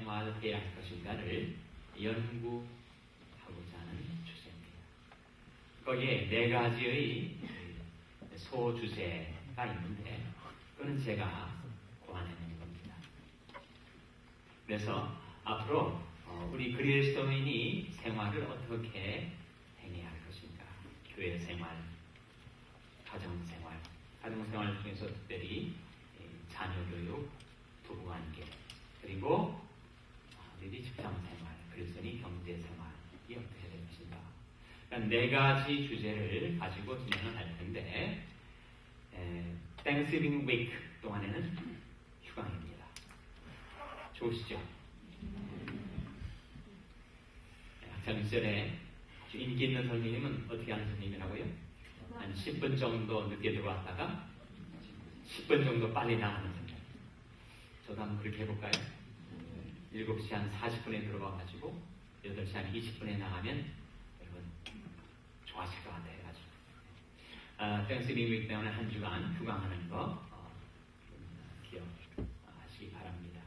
생활해야 할 것인가를 연구하고자 하는 주제입니다. 거기에 네 가지의 소주제가 있는데 그건 제가 고안해낸 겁니다. 그래서 앞으로 우리 그리스도인이 생활을 어떻게 행해야 할 것인가, 교회 생활, 가정생활 중에서 특별히 자녀교육, 부부관계, 그리고 우리 직장생활, 그리스도인이 경제생활이 어떻게 될 것인가. 그러니까 네 가지 주제를 가지고 진행을 할 텐데 Thanksgiving Week 동안에는 휴강입니다. 좋으시죠? 학창 시절에 아주 인기 있는 선생님은 어떻게 하는 선생님이라고요? 한 10분 정도 늦게 들어왔다가 10분 정도 빨리 나가는 선생님. 저도 한번 그렇게 해볼까요? 7시 한 40분에 들어와가지고 8시 한 20분에 나가면 여러분 좋아하실 것 같아요. 땡스기빙 위크 때문에 한 주간 휴강하는 거 기억하시기 바랍니다.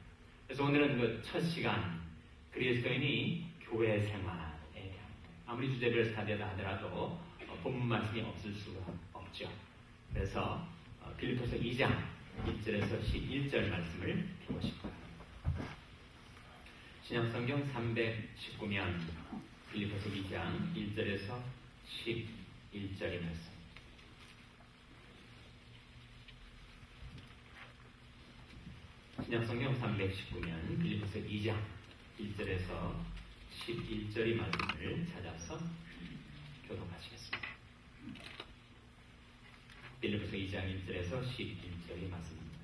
그래서 오늘은 그 첫 시간 그리스도인이 교회 생활에 대한, 아무리 주제별 스타디다 하더라도 본문 말씀이 없을 수가 없죠. 그래서 빌립보서 2장 1절에서 11절 말씀을 보고 싶어요. 신약성경 319면 빌립보서 2장 1절에서 11절의 말씀. 신약성경 319면 빌립보서 2장 1절에서 11절의 말씀을 찾아서 교독하시겠습니다. 빌립보서 2장 1절에서 11절의 말씀입니다.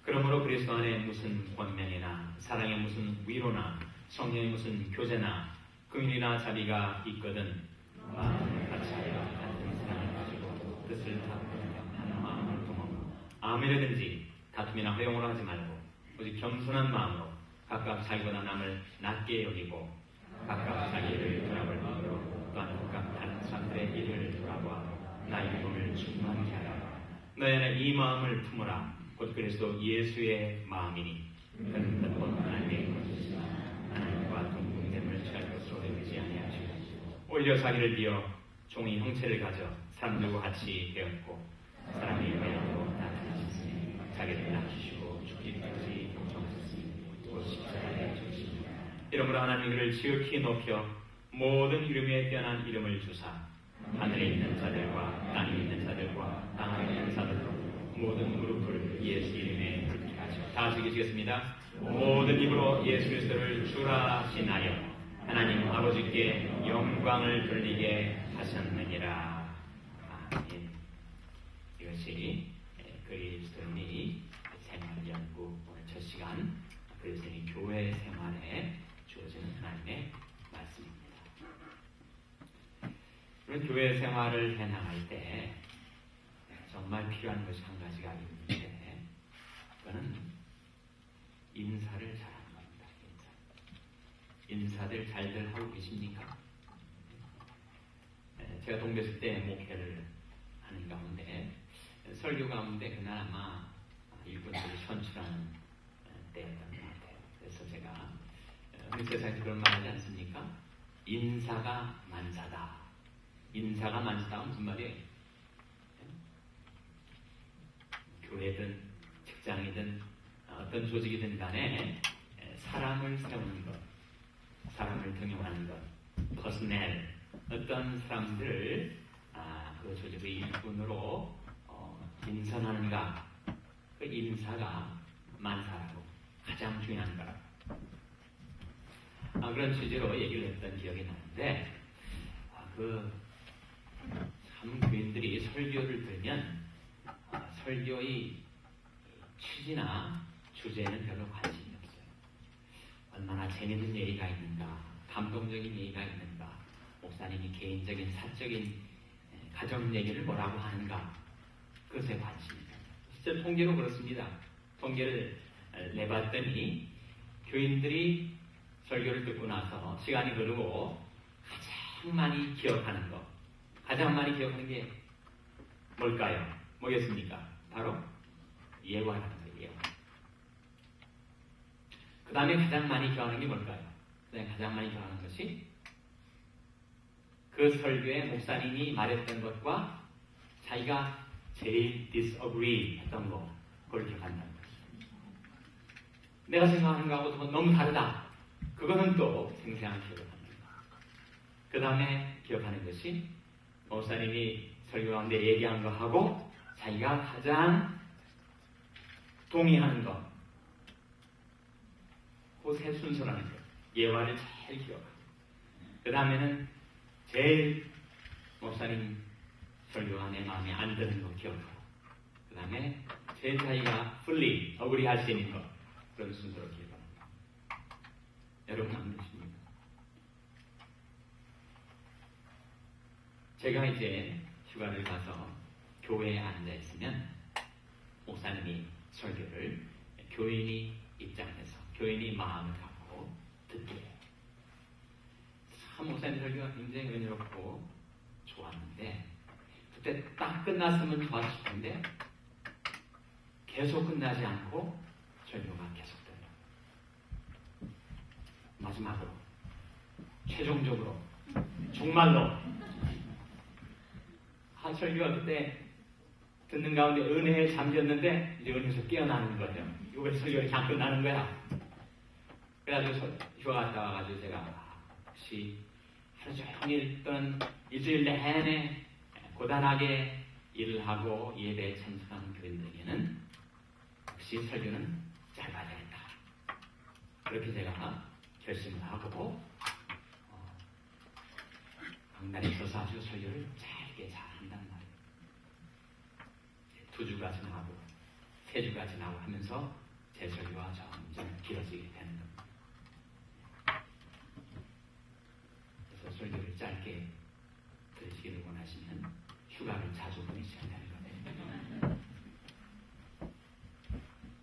그러므로 그리스도 안에 무슨 권면이나 사랑의 무슨 위로나 성령의 무슨 교제나 긍휼이나 자비가 있거든 마음을 같이하여 같은 사랑을 가지고 뜻을 다하며 하는 마음을 통하고 아무래든지 다툼이나 허용을 하지 말고 오직 겸손한 마음으로 각각 자기보다 남을 낮게 여기고 각각 자기를 돌아보고 또한 각각 다른 사람들의 일을 돌아보고 나의 몸을 충만케 하라. 너희 안에 이 마음을 품으라. 곧 그리스도 예수의 마음이니 그는 곧 하나님의 것이지만 하나님과 동등됨을 취할 것으로 여기지 아니하시고 오히려 자기를 비어 종의 형체를 가져 사람들과 같이 되었고 사람이 외로워 나타나셨으니 자기를 낮추시고 죽기까지 동정하셨으니 곧 십자가에 죽으시니 이러므로 하나님이 그를 지극히 높여 모든 이름에 뛰어난 이름을 주사 하늘에 있는 자들과 땅에 있는 자들과 땅 아래 있는 자들로 모든 무릎을 예수 이름에 꿇게 하시고 다 같이 읽으시겠습니다. 모든 입으로 예수 그리스도를 주라 하시나여 하나님 아버지께 영광을 돌리게 하셨느니라. 아멘. 이것이 그리스도인이 생활 연구 오늘 첫 시간 그리스도인이 교회 생활에 주어지는 하나님의 말씀입니다. 그런 교회 생활을 해나갈 때 정말 필요한 것이 한 가지가 있는데 그거는 인사를 잘하는 겁니다. 인사들 잘들 하고 계십니까? 제가 동교실 때 목회를 하는 가운데 설교 가운데 그날 아마 일꾼들을 선출하는 때였던 것 같아요. 그래서 제가 우리 세상에서 그런 말 하지 않습니까? 인사가 만사다. 인사가 만사다가 무슨 말이에요? 교회든 직장이든 어떤 조직이든 간에 사람을 세우는 것, 사람을 등용하는 것, 퍼스넬, 어떤 사람들을 그 조직의 일꾼으로 인선하는가, 그 인사가 만사라고 가장 중요한 거라고 그런 취지로 얘기를 했던 기억이 나는데 참 교인들이 설교를 들으면 설교의 취지나 주제에는 별로 관심이 없어요. 얼마나 재밌는 얘기가 있는가, 감동적인 얘기가 있는가, 목사님이 개인적인 사적인 가정 얘기를 뭐라고 하는가, 그것에 관심이 있어요. 실제 통계로 그렇습니다. 통계를 내봤더니 교인들이 설교를 듣고 나서 시간이 흐르고 가장 많이 기억하는 것, 가장 많이 기억하는 게 뭘까요? 뭐겠습니까? 바로 예화라는 거예요. 예화. 그 다음에 가장 많이 기억하는 게 뭘까요? 그 다음에 가장 많이 기억하는 것이 그 설교에 목사님이 말했던 것과 자기가 제일 disagree 했던 거, 그걸 기억한다는 거죠. 내가 생각하는 거하고 너무 다르다. 그거는 또 생생한 기억을 합니다. 그 다음에 기억하는 것이 목사님이 설교 가운데 얘기한 거하고 자기가 가장 동의하는 것, 그 세 순서라는 거, 예화를 잘 기억하고, 그 다음에는 제일 목사님 설교가 내 마음에 안 드는 거 기억하고, 그 다음에 제일 자기가 fully agree 할 수 있는 것, 그런 순서로 기억합니다. 여러분 안 그러십니까? 제가 이제 휴가를 가서 교회에 앉아 있으면 목사님이 설교를 교인이 입장에서 교인이 마음을 갖고 듣게 해요. 참 목사님 설교가 굉장히 은혜롭고 좋았는데 그때 딱 끝났으면 좋았을 텐데 계속 끝나지 않고 설교가 계속돼요. 마지막으로 최종적으로 정말로 한 설교가 그때 듣는 가운데 은혜에 잠겼는데 이제 은혜에서 깨어나는 거죠. 이거 왜 설교가 그냥 끝나는 거야? 그래가지고 휴가 갔다 와가지고 제가 혹시 하루 종일 또는 일주일 내내 고단하게 일을 하고 예배에 참석하는 교인들에게는 역시 설교는 짧아야겠다. 그렇게 제가 결심을 하고 강단에 서서 아주 설교를 짧게 잘 한단 말이에요. 2주가 지나고 3주가 지나고 하면서 제 설교가 점점 길어지게 되는 겁니다. 그래서 설교를 짧게 들으시기를 원하시면 휴가를 자주 보내셔야 되는 거예요.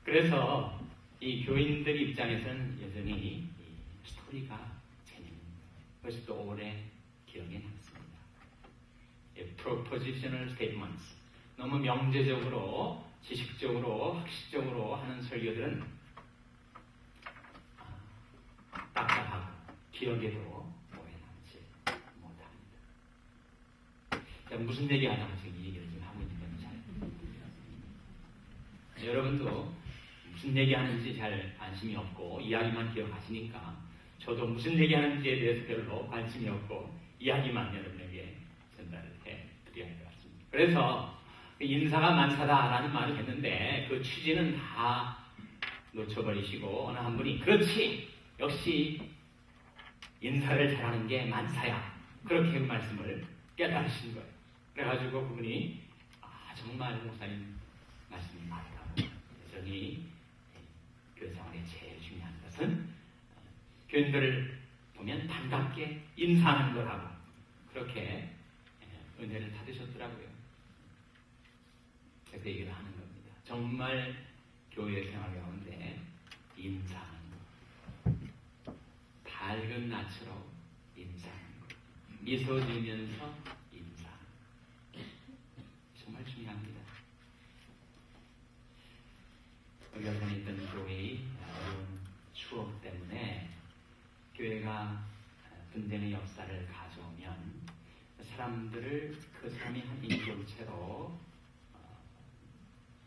그래서 이 교인들 입장에서는 여전히 이 스토리가 재밌는 거예요. 그것이 또 오래 기억에 남습니다. Propositional statements, 너무 명제적으로, 지식적으로, 학식적으로 하는 설교들은 딱딱하고 기억에도 오래 남지 못합니다. 자, 무슨 얘기하다가 지금 이 얘기를 좀 하고 있는 건지 잘 모르겠어요. 여러분도 무슨 얘기하는지 잘 관심이 없고 이야기만 기억하시니까 저도 무슨 얘기하는지에 대해서 별로 관심이 없고 이야기만 여러분에게 전달을 해드려야 할 것 같습니다. 그래서 인사가 만사다라는 말을 했는데 그 취지는 다 놓쳐버리시고 어느 한 분이 그렇지! 역시 인사를 잘하는 게 만사야. 그렇게 그 말씀을 깨달으신 거예요. 그래가지고 그분이 정말 목사님 말씀이 맞다고 여전히 교회 생활에 제일 중요한 것은 교인들을 보면 반갑게 인사하는 거라고 그렇게 은혜를 받으셨더라고요. 그래서 얘기를 하는 겁니다. 정말 교회 생활 가운데 인사하는 거, 밝은 낯으로 인사하는 거, 미소 지으면서 인사하는 거, 정말 중요합니다. 우리가 다녔던 교회의 어려운 추억 때문에 교회가 분쟁의 역사를 가져오면 사람들을 그 사람이 한 인격체로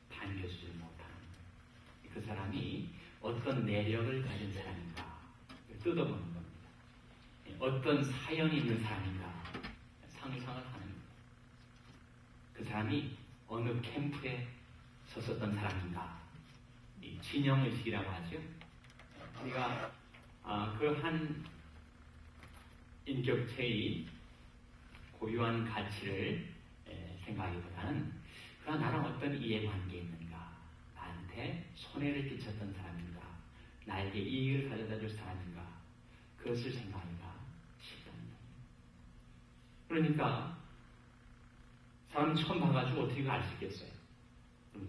반겨주지 못하는 거예요. 그 사람이 어떤 내력을 가진 사람인가 뜯어보는 겁니다. 어떤 사연이 있는 사람인가 상상을 하는 거예요. 그 사람이 어느 캠프에 섰었던 사람인가 이 진영의식이라고 하죠. 우리가 그 한 인격체의 고유한 가치를 생각하기보다는 그러나 나랑 어떤 이해관계에 있는가, 나한테 손해를 끼쳤던 사람인가, 나에게 이익을 가져다 줄 사람인가, 그것을 생각하기가 쉽지 않다. 그러니까 사람 처음 봐가지고 어떻게 알 수 있겠어요?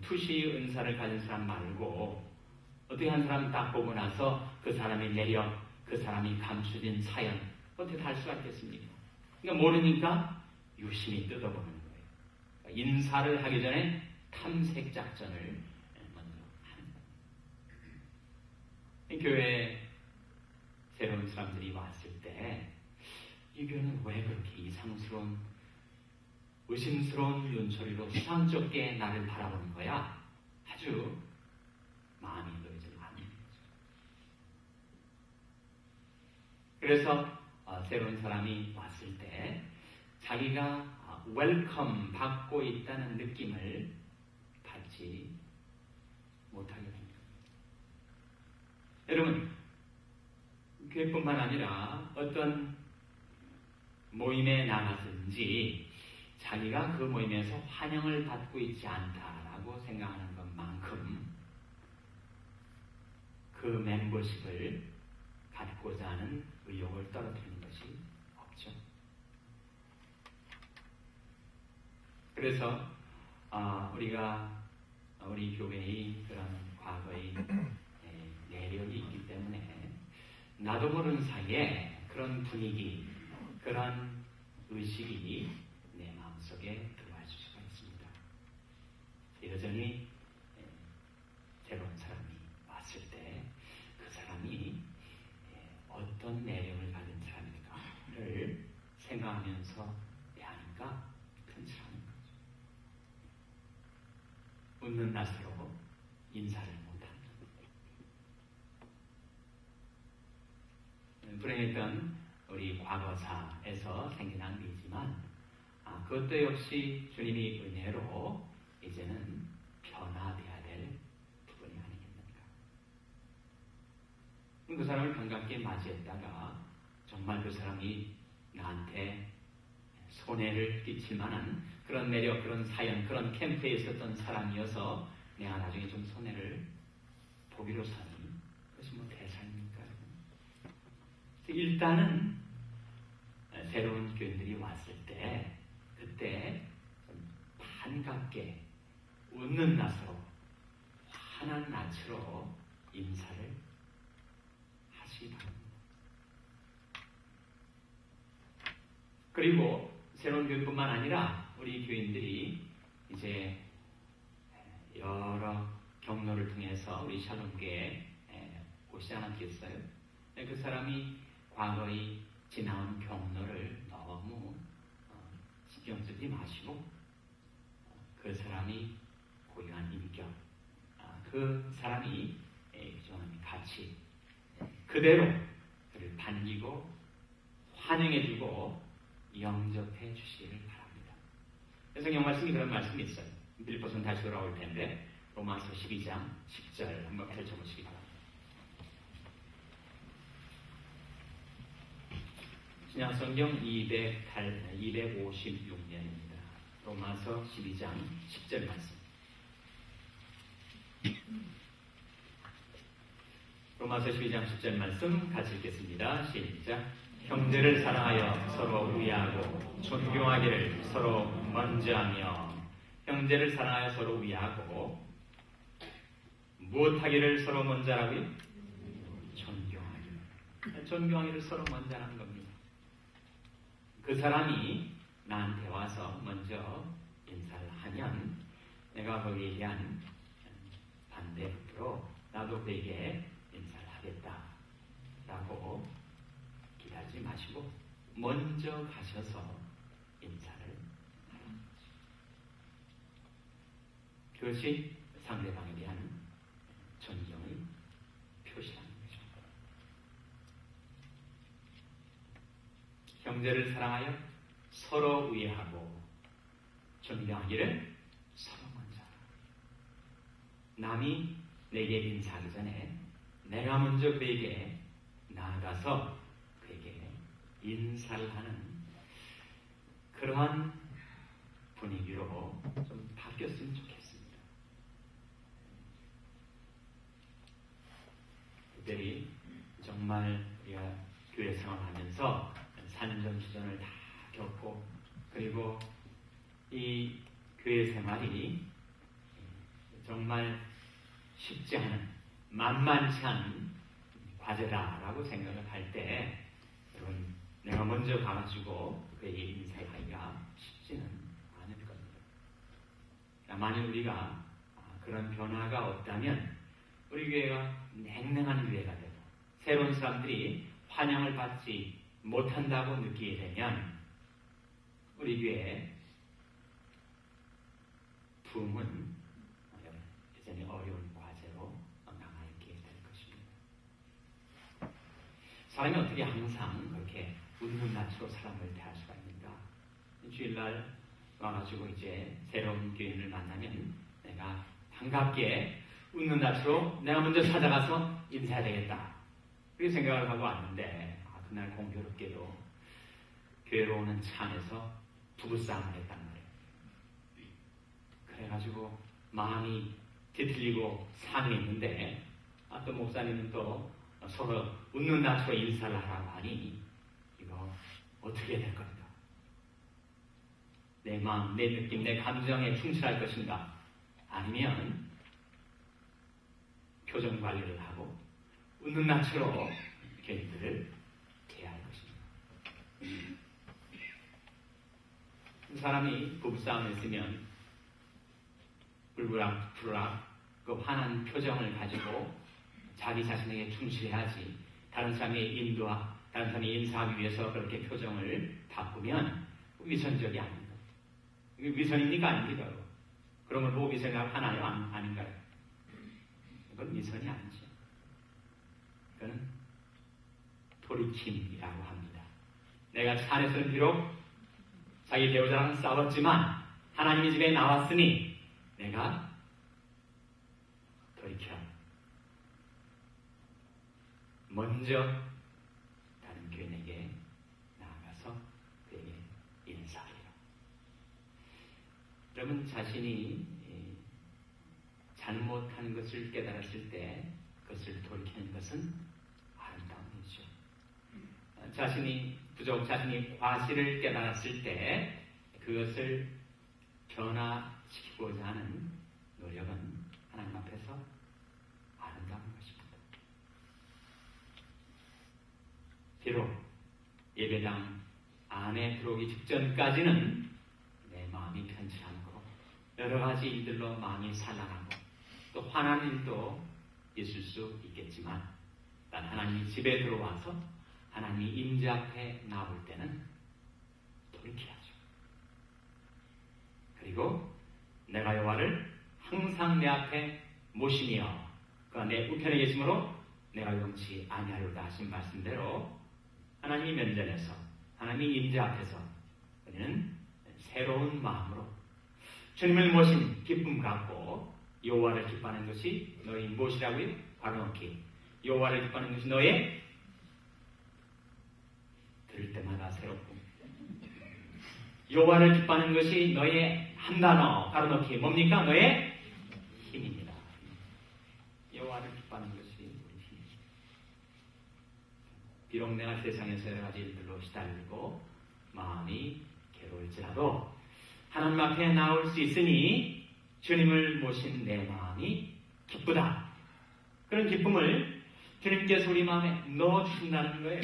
투시의 은사를 가진 사람 말고 어떻게 한 사람 딱 보고 나서 그 사람의 내력, 그 사람이 감추진 사연 어떻게 다 알 수가 있겠습니까? 그러니까 모르니까 유심히 뜯어보는 거예요. 그러니까 인사를 하기 전에 탐색 작전을 먼저 하는 거예요. 교회에 새로운 사람들이 왔을 때 이 교회는 왜 그렇게 이상스러운 의심스러운 눈초리로 수상쩍게 나를 바라보는 거야? 아주 마음이 놓여질 않는 거죠. 그래서 새로운 사람이 왔을 때 자기가 웰컴 받고 있다는 느낌을 받지 못하게 됩니다. 여러분, 교회뿐만 아니라 어떤 모임에 나가든지 자기가 그 모임에서 환영을 받고 있지 않다라고 생각하는 것만큼 그 멤버십을 갖고자 하는 의욕을 떨어뜨리는 것이 없죠. 그래서 우리 교회의 그런 과거의 내력이 있기 때문에 나도 모르는 사이에 그런 분위기, 그런 의식이 내 마음속에 들어갈 수가 있습니다. 여전히 새로운 사람이 왔을 때 그 사람이 어떤 내력을 가진 사람일까를 생각하면서 대하니까 괜찮은 거죠. 웃는 낯으로 인사를 못한다. 불행했던 우리 과거사에서 생겨난 일이지만 그것도 역시 주님이 은혜로 이제는 변화되어야 될 부분이 아니겠습니까? 그 사람을 반갑게 맞이했다가 정말 그 사람이 나한테 손해를 끼칠 만한 그런 매력, 그런 사연, 그런 캠프에 있었던 사람이어서 내가 나중에 좀 손해를 보기로 사니 그것이 뭐 대사입니까? 일단은 새로운 교인들이 왔을 때 그때 반갑게 웃는 낯으로 환한 낯으로 인사를 하시기 바랍니다. 그리고 새로운 교인뿐만 아니라 우리 교인들이 이제 여러 경로를 통해서 우리 샬롬교회에 오지 않았겠어요? 그 사람이 과거의 지나온 경로를 너무 신경 쓰지 마시고 그 사람이 고유한 인격, 그 사람이 좀 같이 그대로 그를 반기고 환영해주고 영접해 주시기를 바랍니다. 성경 말씀이 그런 말씀이 있어요. 빌립보서는 다시 돌아올 텐데 로마서 12장 10절 한번 펼쳐보시기 바랍니다. 신약성경 256년입니다. 로마서 12장 10절 말씀. 로마서 12장 10절 말씀 같이 읽겠습니다. 시작. 형제를 사랑하여 서로 위하고 존경하기를 서로 먼저 하며 형제를 사랑하여 서로 위하고 무엇하기를 서로 먼저 하고요? 존경하기를 서로 먼저 하는 겁니다. 그 사람이 나한테 와서 먼저 인사를 하면 내가 거기에 대한 반대로 나도 그에게 인사를 하겠다라고 기다리지 마시고 먼저 가셔서 인사를 하는 거죠. 그것이 상대방에 대한 존경의 표시라는 거죠. 형제를 사랑하여 서로 위하고 존경하기를 서로 먼저 하라. 남이 내게 인사하기 전에 내가 먼저 그에게 나아가서 그에게 인사를 하는 그러한 분위기로 좀 바뀌었으면 좋겠습니다. 특별히 정말 우리가 교회 생활하면서 산전수전을 다 겪고 그리고 이 교회 생활이 정말 쉽지 않은 만만치 않은 과제다라고 생각을 할 때 여러분 내가 먼저 가가지고 그에게 인사하기가 쉽지는 않을 겁니다. 만일 우리가 그런 변화가 없다면 우리 교회가 냉랭한 교회가 되고 새로운 사람들이 환영을 받지 못한다고 느끼게 되면 우리 교회의 부흥은 여전히 어려운 과제로 남아있게 될 것입니다. 사람이 어떻게 항상 그렇게 웃는 낯으로 사람을 대할 수가 있는가? 주일날 와가지고 이제 새로운 교인을 만나면 내가 반갑게 웃는 낯으로 내가 먼저 찾아가서 인사해야 되겠다. 그렇게 생각을 하고 왔는데 그날 공교롭게도 교회로 오는 차 안에서 부부싸움을 했단 말이에요. 그래가지고 마음이 뒤틀리고 상했는데 또 목사님은 또 서로 웃는 낯으로 인사를 하라고 하니 이거 어떻게 될 건가? 내 마음, 내 느낌, 내 감정에 충실할 것인가? 아니면 표정 관리를 하고 웃는 낯으로 교인들을 대할 것입니다. 사람이 부부싸움을 했으면 불구락 그 환한 표정을 가지고 자기 자신에게 충실해야지 다른 사람의 인도와 다른 사람이 인사하기 위해서 그렇게 표정을 바꾸면 위선적이 아닙니다. 위선입니까? 아닙니까? 그런 걸 보고 위선이라고 하나요? 아닌가요? 그건 위선이 아니죠. 그건 돌이킴이라고 합니다. 내가 차 안에서는 비록 자기 배우자랑 싸웠지만 하나님의 집에 나왔으니 내가 돌이켜 먼저 다른 교인에게 나아가서 그에게 인사하리라. 여러분 자신이 잘못한 것을 깨달았을 때 그것을 돌이키는 것은 아름다운 일이죠. 자신이 부족, 자신이 과실을 깨달았을 때 그것을 변화시키고자 하는 노력은 하나님 앞에서 아름다운 것입니다. 비록 예배당 안에 들어오기 직전까지는 내 마음이 편치 않고 여러 가지 일들로 마음이 산란하고 또 화난 일도 있을 수 있겠지만 난 하나님 집에 들어와서 하나님 임재 앞에 나올 때는 돌이켜야죠. 그리고 내가 여호와를 항상 내 앞에 모시며 그가 내 우편에 계심으로 내가 용치 아니하리로다 하신 말씀대로 하나님이 면전에서 하나님이 임재 앞에서 우리는 새로운 마음으로 주님을 모신 기쁨 갖고 여호와를 기뻐하는 것이 너희 무엇이라고요? 바로놓기. 여호와를 기뻐하는 것이 너의 들을 때마다 새롭고 여호와를 기뻐하는 것이 너의 한 단어 바로놓기. 뭡니까? 너의 힘입니다. 여호와를 기뻐하는 것이 우리 힘입니다. 비록 내가 세상에서 여러 가지 일들로 시달리고 마음이 괴로울지라도 하나님 앞에 나올 수 있으니 주님을 모신 내 마음이 기쁘다. 그런 기쁨을 주님께서 우리 마음에 넣어주신다는 거예요.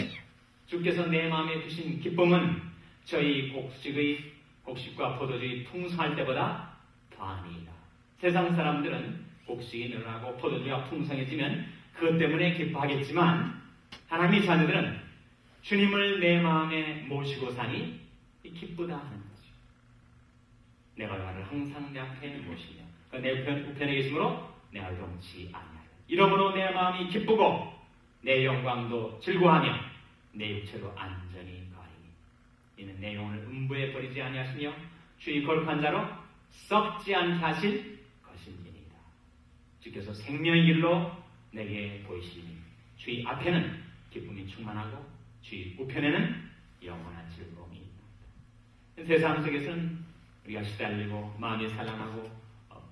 주께서 내 마음에 두신 기쁨은 저희 곡식과 포도주의 풍성할 때보다 더하니이다. 세상 사람들은 곡식이 늘어나고 포도주가 풍성해지면 그것 때문에 기뻐하겠지만 하나님의 자녀들은 주님을 내 마음에 모시고 사니 기쁘다 하는 거죠. 내가 여호와를 항상 내 앞에 모시며 내 우편에 계심으로 내가 용치 아니하리라. 이러므로 내 마음이 기쁘고 내 영광도 즐거워하며 내 육체도 안전히 거하리니 이는 내 영혼을 음부에 버리지 아니하시며 주의 거룩한 자로 썩지 않게 하실 것임이니이다. 주께서 생명의 길로 내게 보이시니 주의 앞에는 기쁨이 충만하고 주의 우편에는 영원한 즐거움이 있다. 세상 속에서는 우리가 시달리고 마음이 산란하고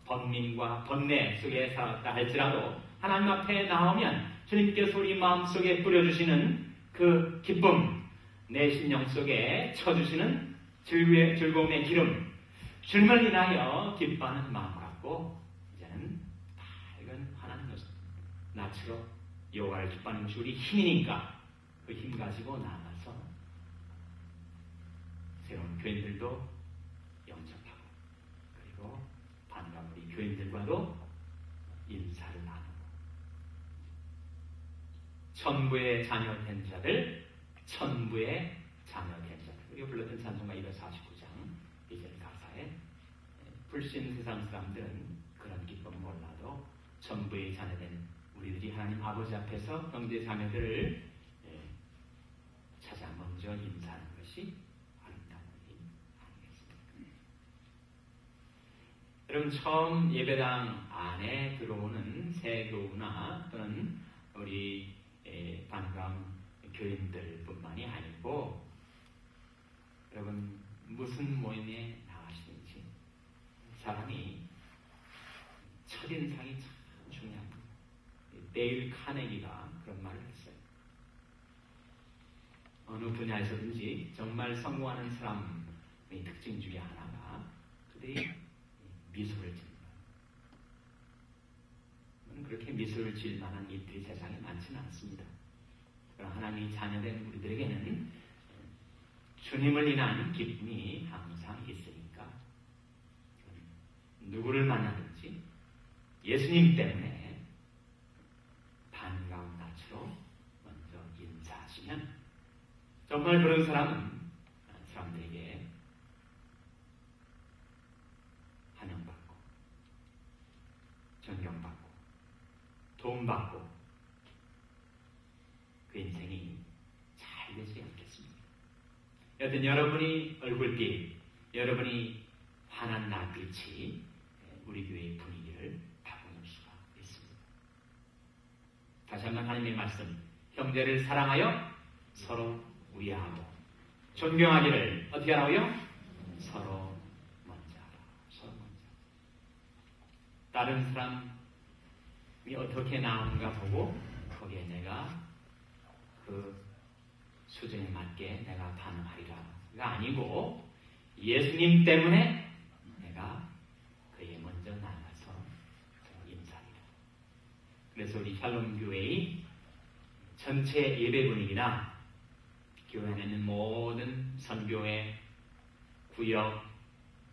번민과 번뇌 속에 살았다 할지라도 하나님 앞에 나오면 주님께서 우리 마음속에 뿌려주시는 그 기쁨, 내 심령 속에 쳐주시는 즐거움의 기름, 주님을 인하여 기뻐하는 마음을 갖고 이제는 밝은 환한 낯으로 여호와를 기뻐하는 것이 우리 힘이니까 그 힘 가지고 나아가서 새로운 교인들도 영접하고 그리고 반가운 우리 교인들과도 인사를 나누고 천부의 자녀 된 자들, 천부의 자녀 된 자들. 우리가 불렀던 찬송가 249장 이제 가사에 불신 세상 사람들은 그런 기쁨 몰라도 천부의 자녀 된 우리들이 하나님 아버지 앞에서 형제 자매들을 찾아 먼저 인사하는 것이 아름다운 일 아니겠습니까? 여러분, 처음 예배당 안에 들어오는 새 교우나 또는 우리 반감 교인들뿐만이 아니고 여러분, 무슨 모임에 나가시든지 사람이 첫인상이 참 중요합니다. 데일 카네기가 그런 말을 했어요. 어느 분야에서든지 정말 성공하는 사람의 특징 중에 하나가 그들이 미소를 짓는 거예요. 그렇게 미소를 지을 만한 일들이 세상에 많지는 않습니다. 그러나 하나님이 자녀된 우리들에게는 주님을 인한 기쁨이 항상 있으니까 누구를 만나든지 예수님 때문에 반가운 낯으로 먼저 인사하시면 정말 그런 사람들에게 환영받고 존경받고 도움받고 그 인생이 잘 되지 않겠습니까? 여튼 여러분이 얼굴빛, 여러분이 환한 낯빛이 우리 교회의 분위기를 바꾸는 수가 있습니다. 다시 한번 하나님의 말씀, 형제를 사랑하여 서로 위하고 존경하기를 어떻게 하라고요? 서로 먼저 하라. 서로 먼저. 다른 사람이 어떻게 나오는가 보고 거기에 내가 그 수준에 맞게 내가 반응하리라가 아니고 예수님 때문에 내가 그에 먼저 나가서 인사하리라. 그래서 우리 샬롬 교회의 전체 예배 분위기나 교회 안에 있는 모든 선교회, 구역,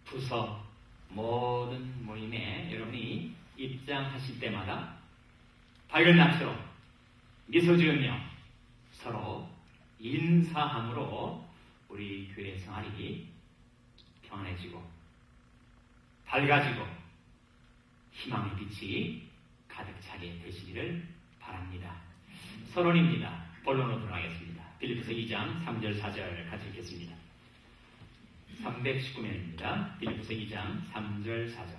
부서, 모든 모임에 여러분이 입장하실 때마다 밝은 낯으로 미소 지으며 서로 인사함으로 우리 교회 생활이 평안해지고 밝아지고 희망의 빛이 가득 차게 되시기를 바랍니다. 서론입니다. 본론으로 들어가겠습니다. 빌립보서 2장 3절 4절 같이 읽겠습니다. 319면입니다. 빌립보서 2장 3절 4절.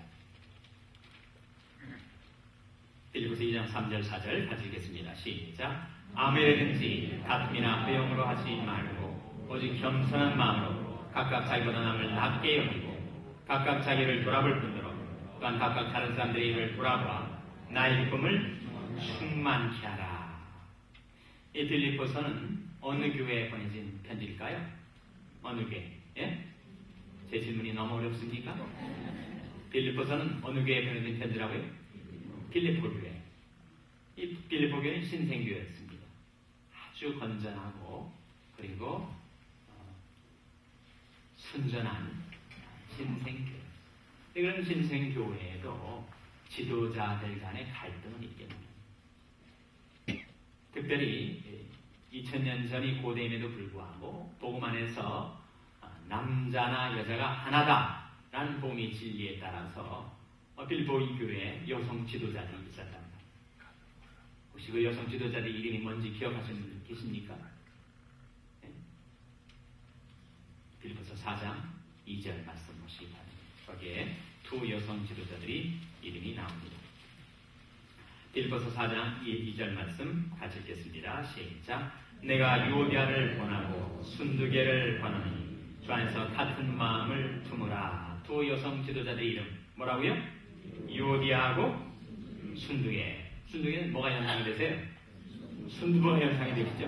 빌립보서 2장 3절 4절 같이 읽겠습니다. 시작. 아무에든지 다툼이나 회용으로 하지 말고 오직 겸손한 마음으로 각각 자기보다 남을 낮게 여기고 각각 자기를 돌아볼 뿐더러 또한 각각 다른 사람들의 일을 돌아봐 나의 기쁨을 충만케 하라. 이 빌립보서는 어느 교회에 보내진 편지일까요? 어느 교회? 예? 제 질문이 너무 어렵습니까? 빌립보서는 어느 교회에 보내진 편지라고요? 빌립보 교회. 이 빌립보 교회는 신생교회였습니다. 아주 건전하고 그리고 순전한 신생교회. 그런 신생교회에도 지도자들 간의 갈등은 있겠습니다. 특별히 2000년 전이 고대임에도 불구하고 복음 안에서 남자나 여자가 하나다라는 복음의 진리에 따라서 빌립보 이 교회에 여성 지도자들이 있었답니다. 혹시 그 여성 지도자들 이름이 뭔지 기억하시는 분 계십니까? 네? 빌립보서 4장 2절 말씀 보시기 바랍니다. 거기에 두 여성 지도자들이 이름이 나옵니다. 빌립보서 4장 2절 말씀 같이 읽겠습니다. 시작. 내가 유오디아를 권하고 순두계를 권하니 주 안에서 같은 마음을 품으라. 두 여성 지도자들의 이름 뭐라고요? 유오디아하고 순두계. 순두계는 뭐가 현상이 되세요? 순두부가 현상이 되시죠?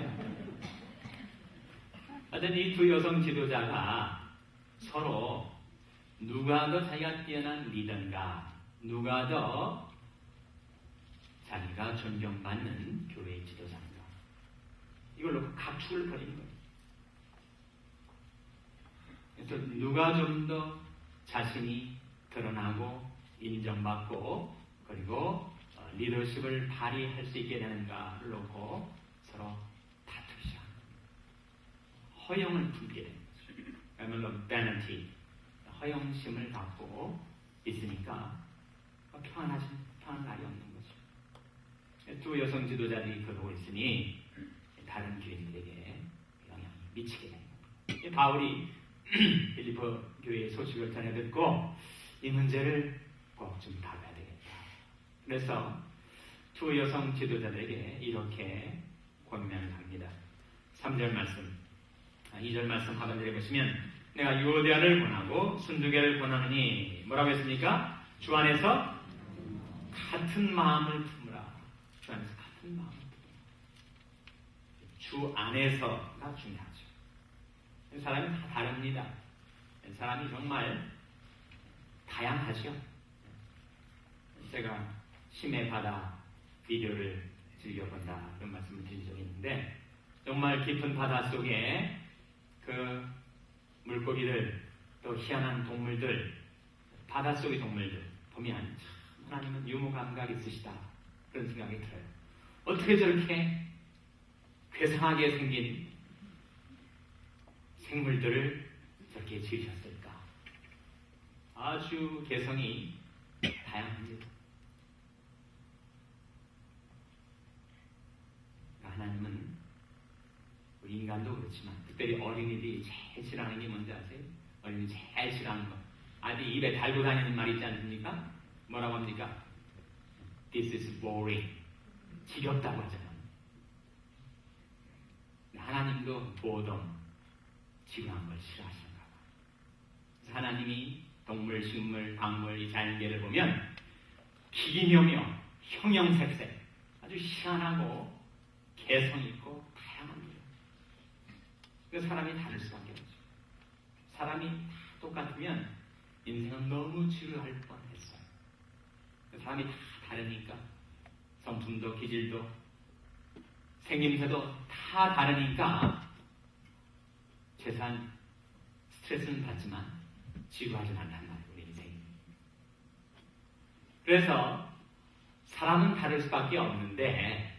하여튼 이 두 여성 지도자가 서로 누가 더 자기가 뛰어난 리더인가, 누가 더 자기가 존경받는 교회의 지도자인가, 이걸 놓고 각축을 벌이는 거예요. 그래서 누가 좀 더 자신이 드러나고 인정받고 그리고 리더십을 발휘할 수 있게 되는가를 놓고 서로 다투기 시작합니다. 허영을 품게 됩니다. 그야말로 vanity, 허영심을 갖고 있으니까 평안한 날이 없는 거죠. 두 여성 지도자들이 그러고 있으니 다른 교인들에게 영향이 미치게 되는 겁니다. 바울이 빌립보 교회의 소식을 전해 듣고 이 문제를 꼭 좀 다뤄야 되겠다. 그래서 두 여성 지도자들에게 이렇게 권면을 합니다. 3절 말씀, 2절 말씀 하반절에 보시면 내가 유오디아를 권하고 순두개를 권하느니 뭐라고 했습니까? 주 안에서 같은 마음을 품으라. 주 안에서 같은 마음을 품으라. 주 안에서가 중요하죠. 사람이 다 다릅니다. 사람이 정말 다양하죠. 제가 심해 바다 비디오를 즐겨본다 그런 말씀을 드린 적이 있는데 정말 깊은 바다 속에 그 물고기들 또 희한한 동물들 바닷속의 동물들 보면 참 하나님은 유머 감각이 있으시다 그런 생각이 들어요. 어떻게 저렇게 괴상하게 생긴 생물들을 저렇게 지으셨을까? 아주 개성이 다양합니다. 하나님은 우리 인간도 그렇지만 특별히 어린이들이 제일 싫어하는 게 뭔지 아세요? 어린이 제일 싫어하는 거. 아들 입에 달고 다니는 말 있지 않습니까? 뭐라고 합니까? This is boring. 지겹다고 하잖아요. 하나님도 보덤, 지루한 걸 싫어하시는가 봐. 그래서 하나님이 동물, 식물, 광물, 이 자연계를 보면 기기묘묘, 형형색색, 아주 희한하고 개성있고 다양합니다. 그 사람이 다를 수밖에 없죠. 사람이 다 똑같으면 인생은 너무 지루할 뻔했어요. 사람이 다 다르니까 성품도 기질도 생김새도 다 다르니까 최소한 스트레스는 받지만 지루하진 않단 말이에요. 우리 인생이. 그래서 사람은 다를 수밖에 없는데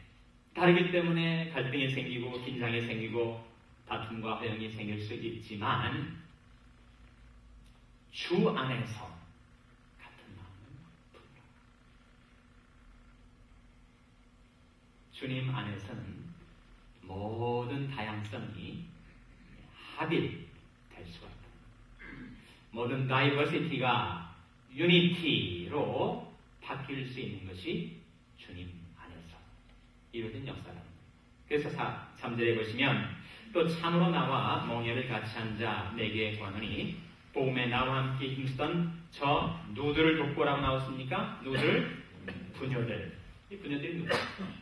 다르기 때문에 갈등이 생기고 긴장이 생기고 다툼과 허영이 생길 수 있지만 주 안에서 같은 마음을 품으라. 주님 안에서는 모든 다양성이 합일될 수가 있다. 모든 다이버시티가 유니티로 바뀔 수 있는 것이 주님 안에서 이루어진 역사랍니다. 그래서 3절에 보시면 또 참으로 나와 멍에를 같이 앉아 내게 권하니 복음에 나와 함께 힘쓰던 저 누들을 돕고라고 나왔습니까? 누들, 부녀들. 이 부녀들이 누구?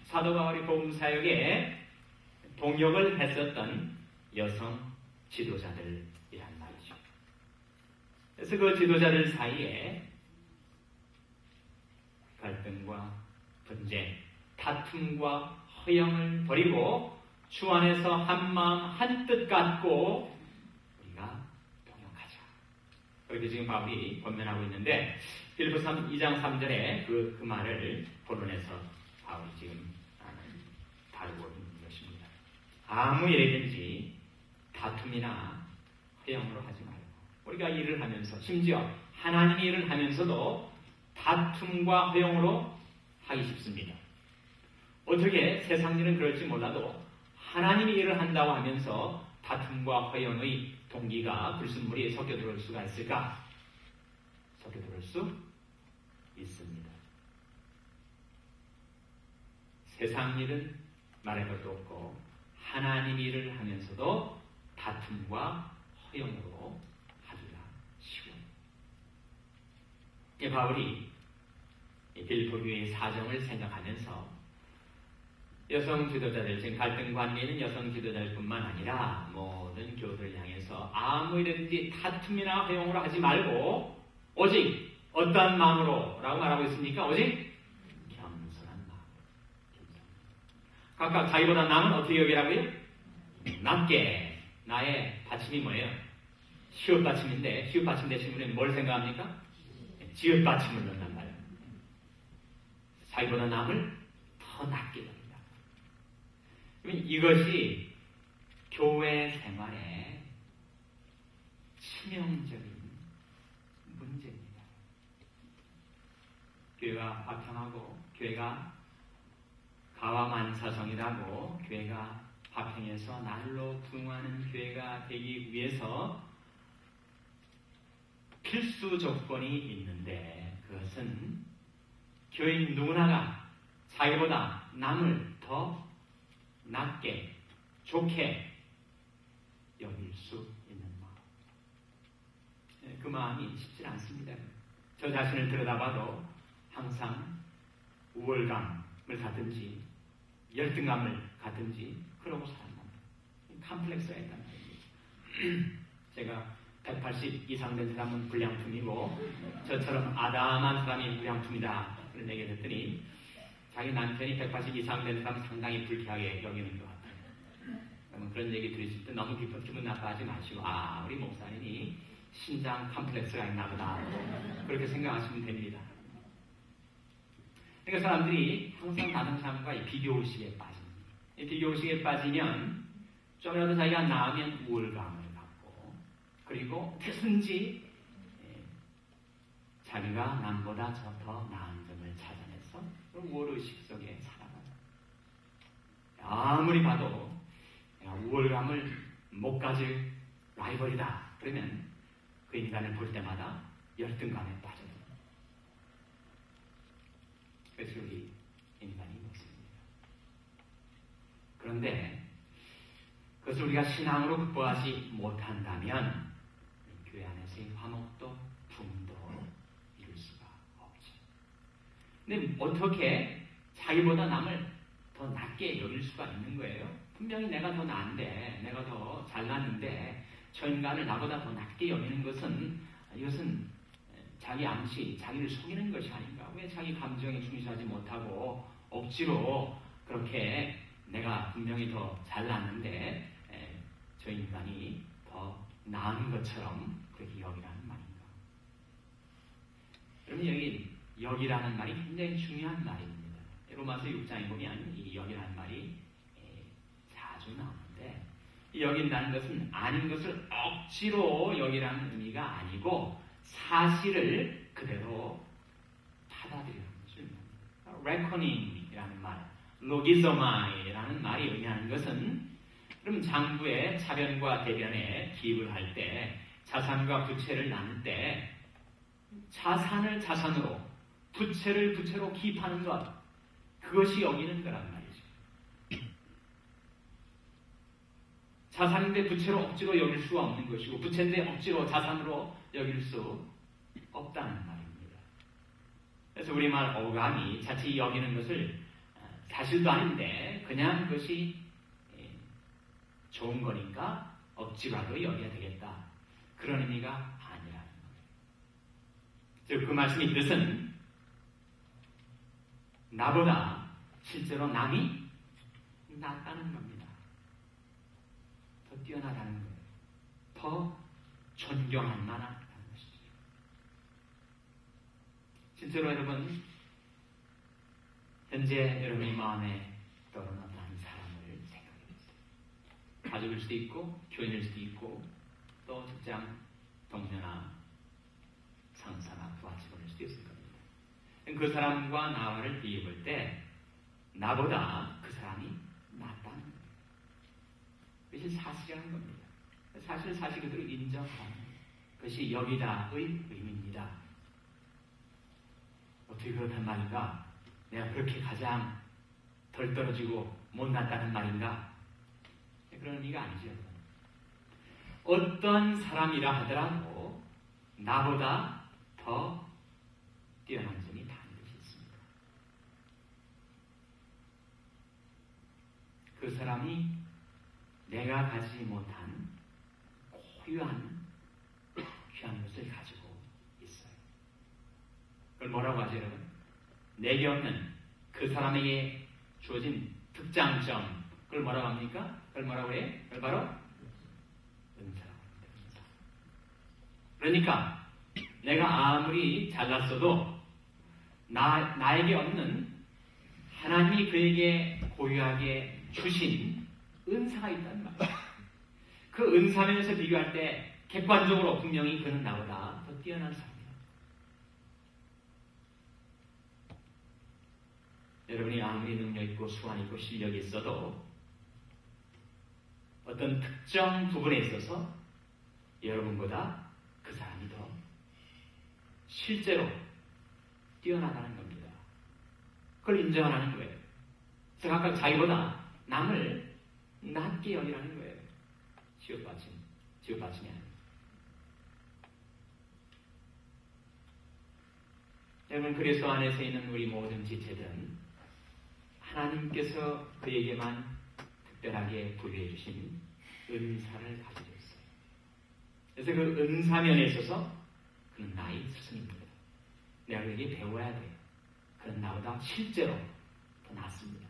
사도 바울이 복음 사역에 동역을 했었던 여성 지도자들이란 말이죠. 그래서 그 지도자들 사이에 갈등과 분쟁, 다툼과 허영을 버리고 주 안에서 한마음 한뜻 갖고 우리가 동역하자. 그렇게 지금 바울이 권면하고 있는데 빌립보 2장 3절에 그 말을 본론에서 바울이 지금 다루고 있는 것입니다. 아무 일이든지 다툼이나 허영으로 하지 말고 우리가 일을 하면서 심지어 하나님이 일을 하면서도 다툼과 허영으로 하기 쉽습니다. 어떻게 세상 일은 그럴지 몰라도 하나님이 일을 한다고 하면서 다툼과 허영의 동기가 불순물이 섞여 들어올 수가 있을까? 섞여 들어올 수 있습니다. 세상 일은 말할 것도 없고 하나님 일을 하면서도 다툼과 허영으로 하기가 쉬워요. 바울이 빌립보 교회의 사정을 생각하면서 여성 지도자들, 지금 갈등 관계에 있는 여성 지도자들 뿐만 아니라 모든 교도를 향해서 아무 일든지 다툼이나 허용으로 하지 말고 오직 어떠한 마음으로 라고 말하고 있습니까? 오직 겸손한 마음. 각각 자기보다 남은 어떻게 여기라고요? 낮게. 나의 받침이 뭐예요? 시옷 받침인데 시옷 받침 대신 우리는 뭘 생각합니까? 지읒 받침을 넣는단 말이에요. 자기보다 남을 더 낮게 됩니다. 이것이 교회 생활의 치명적인 문제입니다. 교회가 화평하고 교회가 가와만사성이라고 교회가 화평해서 날로 부흥하는 교회가 되기 위해서 필수 조건이 있는데 그것은 교인 누구나가 자기보다 남을 더 낮게 좋게 여길 수 있는 마음. 그 마음이 쉽지 않습니다. 저 자신을 들여다봐도 항상 우월감을 갖든지 열등감을 갖든지 그러고 살아갑니다. 컴플렉스가 있다는 얘기입니다. 제가 180 이상 된 사람은 불량품이고 저처럼 아담한 사람이 불량품이다 그런 얘기를 했더니 자기 남편이 180 이상 된 사람 상당히 불쾌하게 여기는 것 같아요. 그러면 그런 얘기 들으실 때 너무 기분 나빠하지 마시고 우리 목사님이 신장 컴플렉스가 있나 보다 그렇게 생각하시면 됩니다. 그러니까 사람들이 항상 다른 사람과 비교의식에 빠집니다. 이 비교의식에 빠지면 좀이라도 자기가 나으면 우월감을 갖고 그리고 어떻게든지 자기가 남보다 더 나은 점을 찾아내서 우월의식 속에 살아가요. 아무리 봐도 우월감을 못 가질 라이벌이다 그러면 그 인간을 볼 때마다 열등감에 빠져요. 그래서 우리 인간이 못습니다. 그런데 그것을 우리가 신앙으로 극복하지 못한다면 교회 안에서의 화목도 부흥도 이룰 수가 없죠. 근데 어떻게 자기보다 남을 더 낮게 여길 수가 있는 거예요? 분명히 내가 더 나은데 내가 더 잘났는데 저 인간을 나보다 더 낮게 여기는 것은 이것은 자기 암시, 자기를 속이는 것이 아닌가. 왜 자기 감정에 충실하지 못하고 억지로 그렇게 내가 분명히 더 잘났는데 저 인간이 더 나은 것처럼 그렇게 여기라는 말인가. 여러분 여기 여기라는 말이 굉장히 중요한 말입니다. 로마서 6장에 보면 이 여기라는 말이 자주 나오는데 이 여긴다는 것은 아닌 것을 억지로 여기라는 의미가 아니고 사실을 그대로 받아들이는 것을 reckoning이라는 말, 로기소마이라는 말이 의미하는 것은 그럼 장부의 차변과 대변에 기입을 할 때 자산과 부채를 나눌 때 자산을 자산으로 부채를 부채로 기입하는 것 그것이 여기는 거란 말이죠. 자산인데 부채로 억지로 여길 수가 없는 것이고 부채인데 억지로 자산으로 여길 수 없다는 말입니다. 그래서 우리말 어감이 자칫 여기는 것을 사실도 아닌데 그냥 그것이 좋은 거니까 억지라도 여겨야 되겠다. 그런 의미가 아니라는 거예요. 즉 그 말씀의 뜻은 나보다 실제로 남이 낫다는 겁니다. 더 뛰어나다는 거예요. 더 존경할 만하다는 것이죠. 실제로 여러분 현재 여러분의 마음에 떠오르는 어떤 사람을 생각해 보세요. 가족일 수도 있고 교인일 수도 있고 또 직장 동료나 상사나 부하 직원일 수도 있을 겁니다. 그 사람과 나와를 비교할 때 나보다 그 사람이 낫다는 거예요. 그것이 사실이라는 겁니다. 사실 그대로 인정하는 것이 여기다의 의미입니다. 어떻게 그렇단 말인가? 내가 그렇게 가장 덜 떨어지고 못났다는 말인가? 그런 의미가 아니죠. 어떤 사람이라 하더라도 나보다 더 뛰어난 점이 반드시 있습니다. 그 사람이 내가 가지지 못한 고유한 귀한 것을 가지고 있어요. 그걸 뭐라고 하죠, 여러분? 내게 없는 그 사람에게 주어진 특장점, 그걸 뭐라고 합니까? 그걸 뭐라고 해요? 그걸 바로 은사라고 합니다. 그러니까 내가 아무리 잘났어도 나에게 없는 하나님이 그에게 고유하게 주신 은사가 있단 말이에요. 그 은사면에서 비교할 때 객관적으로 분명히 그는 나보다 더 뛰어난 사람이에요. 여러분이 아무리 능력 있고 수완 있고 실력이 있어도 어떤 특정 부분에 있어서 여러분보다 그 사람이 더 실제로 뛰어나다는 겁니다. 그걸 인정하는 거예요. 그래서 각각 자기보다 남을 낮게 여기라는 거예요. 지읒받침이 아니에요. 여러분, 그리스도 안에서 있는 우리 모든 지체들은 하나님께서 그에게만 특별하게 부여해 주신 은사를 가지고 있어요. 그래서 그 은사면에 있어서 그는 나의 스승입니다. 내가 그에게 배워야 돼요. 그는 나보다 실제로 더 낫습니다.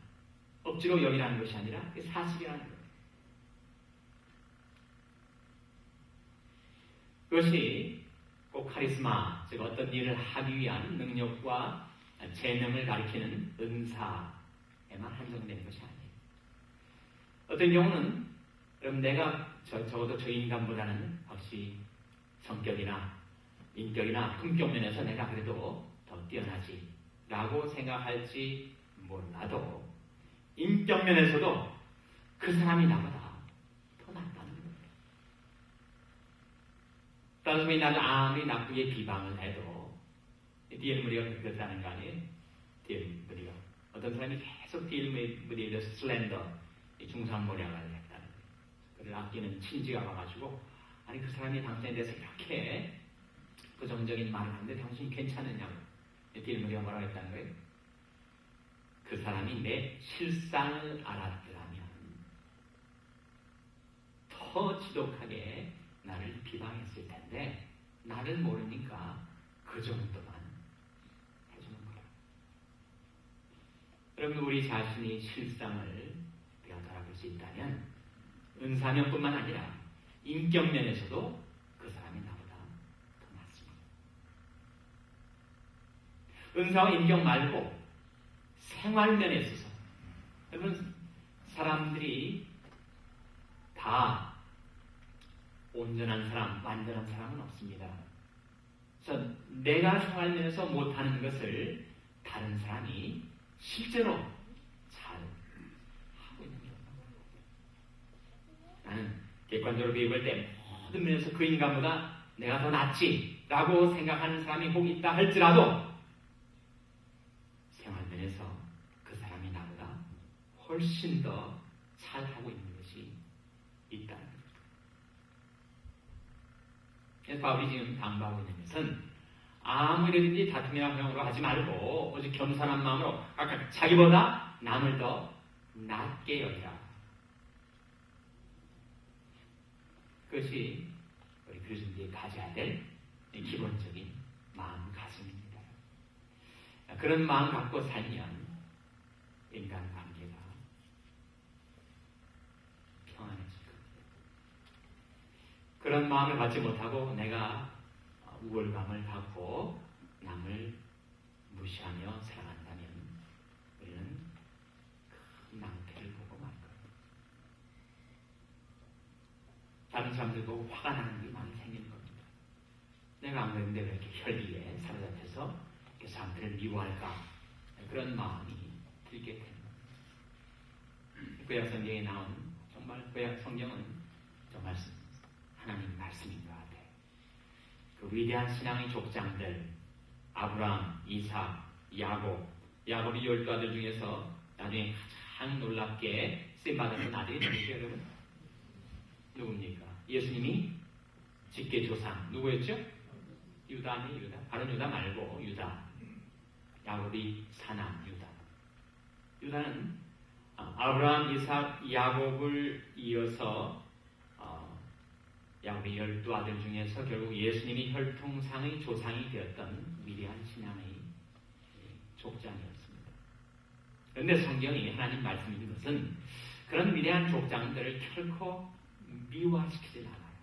억지로 여기라는 것이 아니라 사실이라는 거예요. 그것이 꼭 카리스마, 즉 어떤 일을 하기 위한 능력과 재능을 가리키는 은사에만 한정되는 것이 아니에요. 어떤 경우는 그럼 내가 적어도 저 인간보다는 혹시 성격이나 인격이나 품격 면에서 내가 그래도 더 뛰어나지 라고 생각할지 몰라도 인격 면에서도 그 사람이 나보다 더 낫다는 거예요. 다른 사람이 나를 아무리 나쁘게 비방을 해도 D.L. 무디가 그랬다는 거 아니에요? D.L. 무디가 어떤 사람이 계속 D.L. 무디에 대해서 슬렌더 중상모략을 했다는 거예요. 그를 아끼는 친지가 와가지고 아니 그 사람이 당신에 대해서 이렇게 부정적인 말을 하는데 당신이 괜찮으냐고 D.L. 무디가 뭐라고 했다는 거예요? 그 사람이 내 실상을 알았더라면 더 지독하게 나를 비방했을 텐데 나를 모르니까 그 정도만 해주는 거예요. 여러분, 우리 자신이 실상을 되돌아볼 수 있다면 은사면뿐만 아니라 인격면에서도 그 사람이 나보다 더 낫습니다. 은사와 인격 말고 생활면에 있어서 여러분, 사람들이 다 온전한 사람, 완전한 사람은 없습니다. 그래서 내가 생활면에서 못하는 것을 다른 사람이 실제로 잘 하고 있는 거예요. 나는 객관적으로 비교할 때 모든 면에서 그 인간보다 내가 더 낫지 라고 생각하는 사람이 혹 있다 할지라도 생활면에서 그 사람이 나보다 훨씬 더 잘하고 있는 것이 있다는 거예요. 그래서 바울이 지금 당부하고 있는 것은 아무래든지 다툼이나 허용으로 하지 말고 오직 겸손한 마음으로 아까 자기보다 남을 더 낮게 여기라. 그것이 우리 그리스도인들이 가져야 될 기본적인 마음가짐입니다. 그런 마음 갖고 살면 인간관계가 평안해질 겁니다. 그런 마음을 갖지 못하고 내가 우월감을 갖고 남을 무시하며 살아간다면 우리는 큰 낭패를 보고 말 거예요. 다른 사람들 보고 화가 나는 게 많이 생기는 겁니다. 내가 안 그랬는데 왜 이렇게 혈기에 사로잡혀서 이렇게 사람들을 미워할까? 그런 마음이 들게 됩니다. 구약 성경에 나온 정말 구약 성경은 정말 하나님 말씀인 것 같아요. 그 위대한 신앙의 족장들 아브라함, 이삭, 야곱, 야곱이 12아들 중에서 나중에 가장 놀랍게 쓰임받았던 아들이 누구죠, 여러분? 누굽니까? 예수님이 직계 조상 누구였죠? 유다 아니에요, 유다. 바로 유다 말고 유다. 야곱이 사남 유다. 유다는 아브라함, 이삭, 야곱을 이어서 야곱의 12아들 중에서 결국 예수님이 혈통상의 조상이 되었던 위대한 신앙의 족장이었습니다. 그런데 성경이 하나님 말씀인 것은 그런 위대한 족장들을 결코 미화시키지 않아요.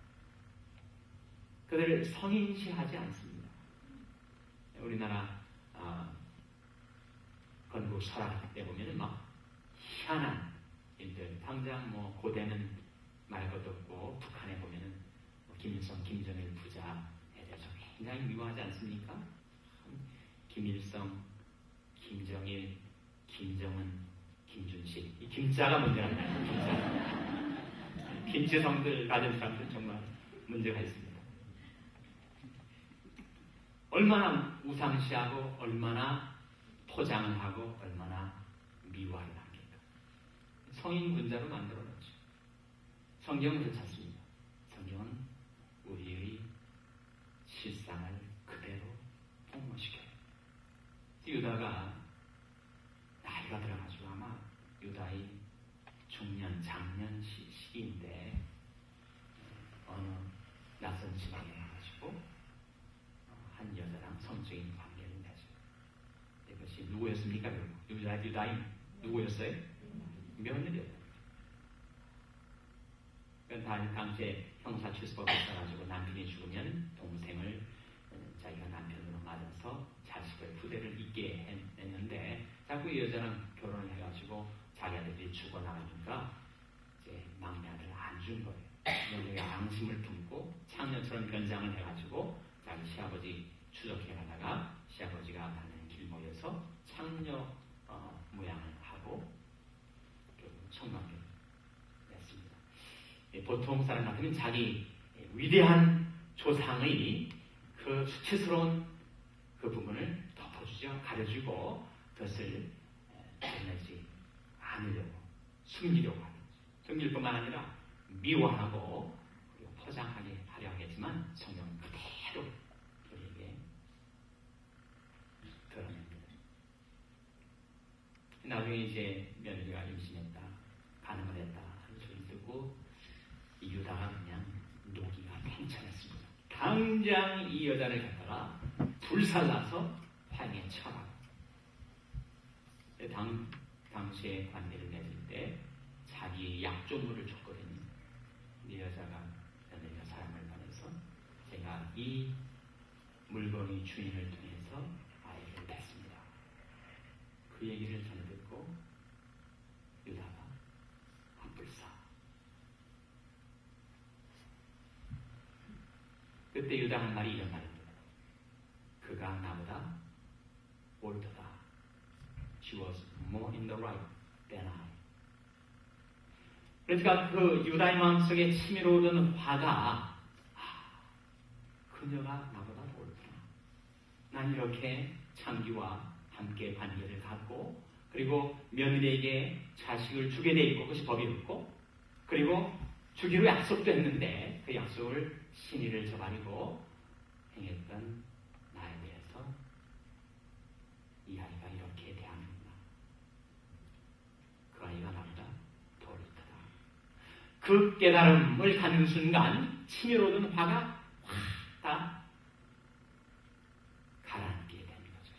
그들을 성인시하지 않습니다. 우리나라 건국 설화 때 보면은 막 희한한 일들 당장 뭐 고대는 말 것도 없고 북한에 보면은 뭐 김일성, 김정일 부자에 대해서 굉장히 미워하지 않습니까? 김일성, 김정일, 김정은, 김준식 이 김자가 문제가 있어요. 김자. 김지성들 가진 사람들 정말 문제가 있습니다. 얼마나 우상시하고 얼마나 포장을 하고 얼마나 미화를 합니까? 성인 군자로 만들어놨죠. 성경은 그렇지 않습니다. 성경은 우리의 실상을 그대로 폭로시켜요. 유다가 나이가 들어가지고 아마 유다의 중년, 장년 시기인데 어느 낯선 지방에 가가지고 한 여자랑 성적인 관계를 맺어요. 이것이 누구였습니까? 유다인 누구였어요? 며느리였어요. 당시에 형사출소법이 있어가지고 남편이 죽으면 동생을 자기가 남편으로 맞아서 자식의 후대를 잇게 했는데 자꾸 이 여자랑 결혼을 해가지고 자기 아들이 죽어나가니까 이제 막내 아들을 안 준 거예요. 며느리가 앙심을 품고 창녀처럼 변장을 해가지고 자기 시아버지 추적해 가다가 시아버지가 가는 길목에서 창녀 모양을 하고 청관계를 냈습니다. 보통 사람 같으면 자기 위대한 조상의 그 수치스러운 그 부분을 덮어주죠. 가려주고 그것을 드러내지 않으려고 숨기려고 하는 거죠. 숨길 뿐만 아니라 미워하고 그리고 포장하게 하려 하겠지만 성경은 그대로 우리에게 드러냅니다. 나중에 이제 며느리가 임신했다, 가늠을 했다 하는 소리 듣고 이 유다가 그냥 노기가 팽창했습니다. 당장 이 여자를 갖다가 불살라서 화형에 처하고 당시에 관계를 맺을 때 자기의 약조물을 줬거든요. 이 여자가 며느리가 사랑을 받아서 제가 이 물건의 주인을 통해서 아이를 낳습니다. 그 얘기를 전해 듣고 유다가 한불사. 그때 유다 한 말이 이런 말입니다. 그가 나보다 옳도다. She was more in the right than I. 그러니까 그 유다의 마음속에 치밀어오던 화가 그녀가 나보다 옳구나. 난 이렇게 창기와 함께 관계를 갖고 그리고 며느리에게 자식을 주게 돼 있고 그것이 법이었고 그리고 주기로 약속도 했는데 그 약속을 신의를 저버리고 행했던 나에 대해서 이 아이가 이렇게 대하는구나. 그 아이가 나보다 더 옳다. 그 깨달음을 갖는 순간 치밀어오던 화가 확 다 가라앉게 되는 거죠.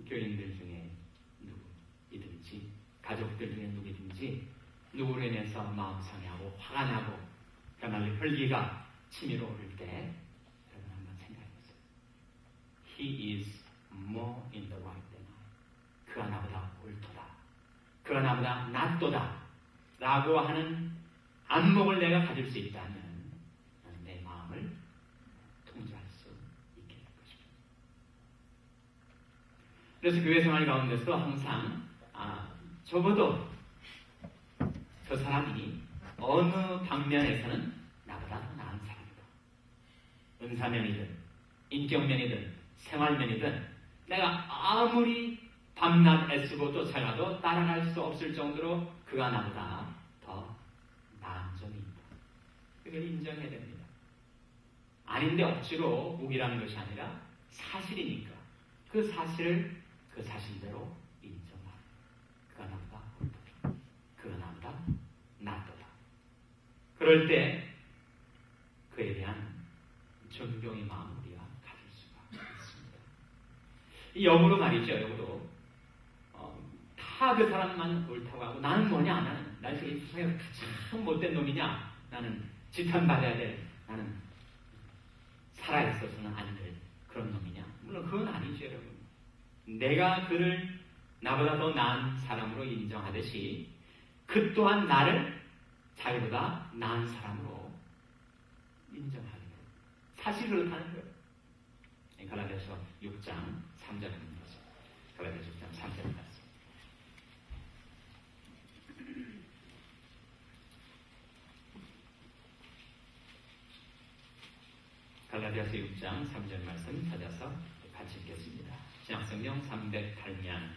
교인들 중에 누구이든지 가족들 중에 누구이든지 누구로 인해서 마음 상해하고 화가 나고 그야말로 혈기가 치밀어오를 때 여러분 한번 생각해보세요. He is more in the right than I. 그가 나보다 옳도다. 그가 나보다 낫도다. 라고 하는 안목을 내가 가질 수 있다면 내 마음을 통제할 수 있게 될 것입니다. 그래서 교회 생활 가운데서 항상 적어도 저 사람이 어느 방면에서는 나보다 더 나은 사람이다. 은사면이든 인격면이든 생활면이든 내가 아무리 밤낮 애쓰고 쫓아가도 따라갈 수 없을 정도로 그가 나보다 더 나은 점이 있다. 그걸 인정해야 됩니다. 아닌데 억지로 우기라는 것이 아니라 사실이니까 그 사실을 그 사실대로 인정하라. 그가 나보다 옳다. 그가 나보다 낫도다. 그럴 때 그에 대한 존경의 마음을 우리가 가질 수가 있습니다. 이 역으로 말이죠. 역으로 다 그 사람만 옳다고 하고 나는 뭐냐? 나는 세상에서 가장 못된 놈이냐? 나는 지탄받아야 될, 나는 살아있어서는 안 될 그런 놈이냐? 물론 그건 아니죠, 여러분. 내가 그를 나보다 더 나은 사람으로 인정하듯이 그 또한 나를 자기보다 나은 사람으로 인정하는 거예요. 사실 그렇다는 거예요. 갈라디아서 6장 3절입니다. 갈라디아서 6장 3절 말씀. 갈라디아서 6장 3절 말씀 찾아서 같이 읽겠습니다. 신약성경 308면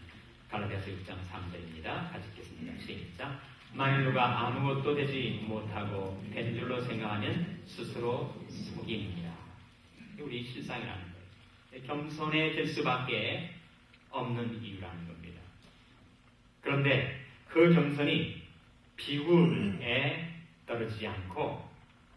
갈라디아서 6장 3절입니다. 같이 읽겠습니다. 시작. 만일 누가 아무것도 되지 못하고 된 줄로 생각하면 스스로 속임이라. 우리 실상이라는 거예요. 겸손해질 수밖에 없는 이유라는 겁니다. 그런데 그 겸손이 비굴에 떨어지지 않고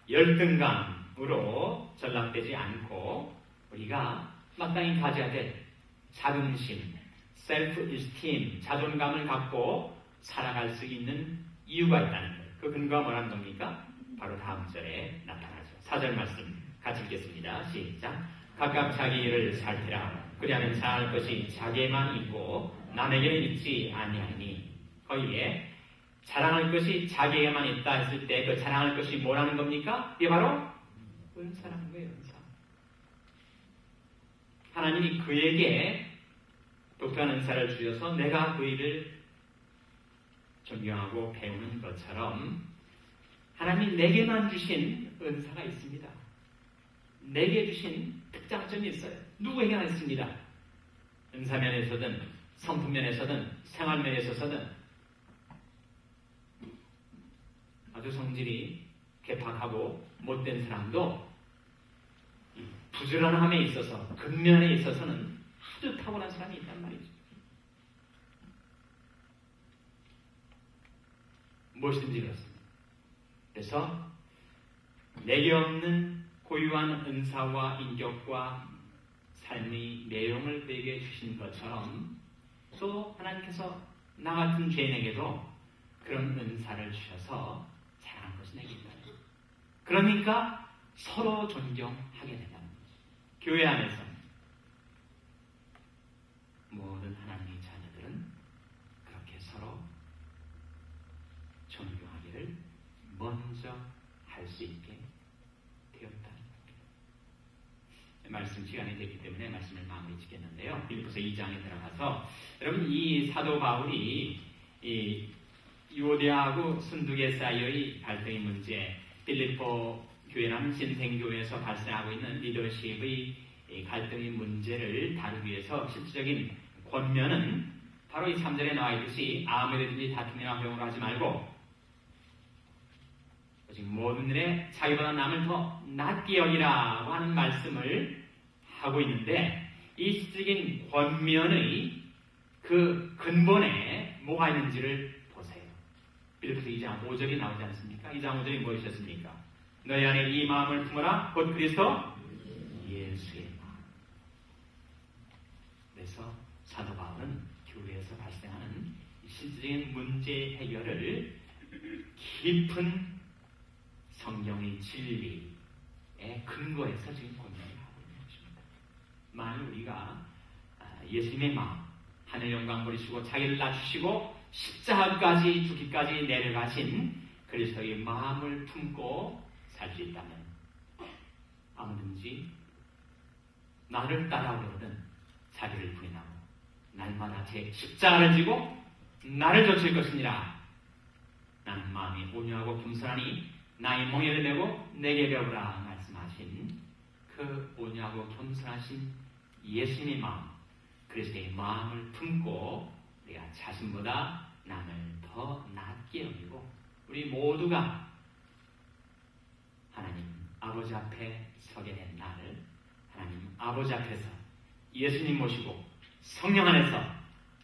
열등감으로 전락되지 않고 우리가 마땅히 가져야 될 자긍심, 셀프-이스팀, 자존감을 갖고 살아갈 수 있는 이유가 있다는 거예요. 그 근거가 뭐라는 겁니까? 바로 다음 절에 나타나죠. 4절 말씀 같이 읽겠습니다. 시작. 각각 자기 일을 살피라. 그리하면 자할 것이 자기에만 있고 남에게는 있지 아니하니. 거기에 자랑할 것이 자기에게만 있다 했을 때 그 자랑할 것이 뭐라는 겁니까? 이게 바로 은사라는 거예요. 은사. 하나님이 그에게 독특한 은사를 주셔서 내가 그 일을 존경하고 배우는 것처럼 하나님이 내게만 주신 은사가 있습니다. 내게 주신 특장점이 있어요. 누구에게나 있습니다. 은사면에서든 성품면에서든 생활면에서든 아주 성질이 개팍하고 못된 사람도 부지런함에 있어서 근면에 있어서는 아주 탁월한 사람이 있단 말이죠. 무엇이든지 그렇습니다. 그래서 내게 없는 고유한 은사와 인격과 삶의 내용을 내게 주신 것처럼 또 하나님께서 나 같은 죄인에게도 그런 은사를 주셔서 자랑한 것이 내게 있다. 그러니까 서로 존경하게 된다는 거죠. 교회 안에서 모든 하나님의 자녀들은 그렇게 서로 존경하기를 먼저 할 수 있게 되었다는 겁니다. 말씀 시간이 됐기 때문에 말씀을 마무리 짓겠는데요. 빌립보서 2장에 들어가서 여러분 이 사도 바울이 이 유오데아하고 순두계사이의 갈등의 문제, 빌립보 교회라는 신생교회에서 발생하고 있는 리더십의 갈등의 문제를 다루기 위해서 실질적인 권면은 바로 이 3절에 나와 있듯이 아무에든지 다툼이나 회용을 하지 말고 지금 모든 일에 자기보다 남을 더 낮게 여기라고 하는 말씀을 하고 있는데 이 실질적인 권면의 그 근본에 뭐가 있는지를 보세요. 빌립보서 2장 5절이 나오지 않습니까? 2장 5절이 무엇이었습니까? 너희 안에 이 마음을 품어라. 곧 그리스도 예수의 마음. 그래서 사도 바울은 교회에서 발생하는 실질적인 문제 해결을 깊은 성경의 진리에 근거해서 지금 권면을 하고 있는 것입니다. 만일 우리가 예수님의 마음, 하늘 영광 버리시고 자기를 낮추시고 십자가까지 죽기까지 내려가신 그리스도의 마음을 품고 살 수 있다면 아무든지 나를 따라오려거든 자기를 부인하고 날마다 제 십자가를 지고 나를 좇을 것이니라. 나는 마음이 온유하고 겸손하니 나의 멍에를 메고 내게 배우라 말씀하신 그 온유하고 겸손하신 예수님의 마음, 그리스도의 마음을 품고 우리가 자신보다 남을 더 낮게 여기고 우리 모두가 하나님 아버지 앞에 서게 된 나를 하나님 아버지 앞에서 예수님 모시고 성령 안에서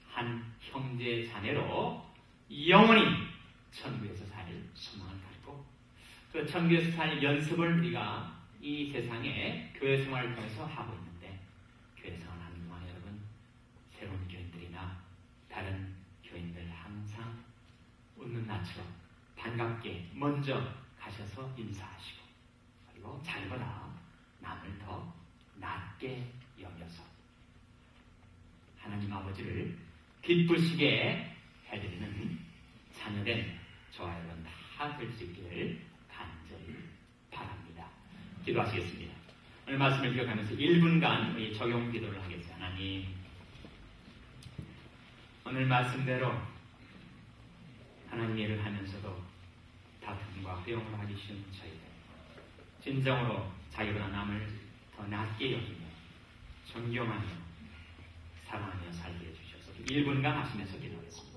한 형제 자매로 영원히 천국에서 살 소망을 갖고 그 천국에서 살 연습을 우리가 이 세상에 교회 생활을 통해서 하고 있는데 교회 생활하는 동안 여러분 새로운 교인들이나 다른 교인들 항상 웃는 낯으로 반갑게 먼저 가셔서 인사하시고 그리고 자기보다 남을 더 낮게 여겨서 하나님 아버지를 기쁘시게 해드리는 자녀된 저와 여러분 다 될 수 있기를 간절히 바랍니다. 기도하시겠습니다. 오늘 말씀을 기억하면서 1분간 우리 적용 기도를 하겠습니다. 하나님, 오늘 말씀대로 하나님 일을 하면서도 다툼과 허용을 하기 쉬운 저희들, 진정으로 자기보다 남을 더 낮게 여기며 존경하며 사랑하며 살게 해주셔서 1분간 하시면서 기도하겠습니다.